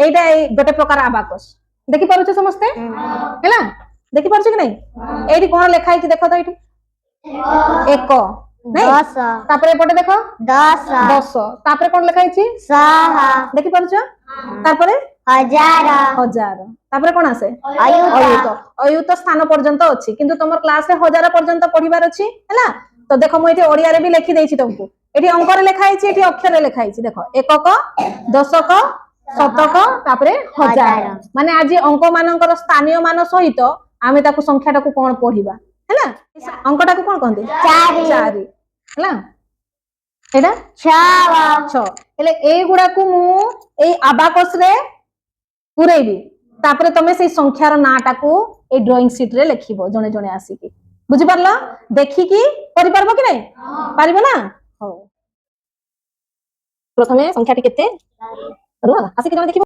এইটা গোটে প্রকার আবাকস দেখি পারুছ সমস্তে হেলা দেখি পারুছ কি নাই এইটি কোন লেখা হইছি দেখো তো এইটি এক নাই 10 তারপরে এপটে দেখো 10 10 তারপরে কোন লেখা হইছি 100 দেখি পারুছ তারপরে 1000 1000 তারপরে কোন আছে অয়ুত অয়ুত স্থান পর্যন্ত আছে কিন্তু তোমার ক্লাসে 1000 পর্যন্ত পড়িবার আছে হেলা তো দেখো মই এটি ওড়িয়া রে বি লিখি দেইছি তোমাকে এটি অঙ্করে লেখা হইছি এটি অক্ষরে লেখা হইছি দেখো একক দশক শতক তারপরে হাজার মানে আজি অঙ্ক মানকৰ স্থানীয় মান সহিত আমি তাকু সংখ্যাটাকু কোন পঢ়িবা হেলা অঙ্কটাকু কোন কহନ୍ତି 4 হেলা এটা 6 হেলে এই গুড়াকু মু এই আবাকস রে পুরেইবি তারপরে তুমি সেই সংখ্যার নাটাকু এই ড্রয়িং শিট রে লিখিবো জনে জনে আসিকি বুঝি পারলো দেখি কি করি পারবো কি নাই পারিবো না হও প্রথমে সংখ্যাটি কেতে আসিকি জনে দেখি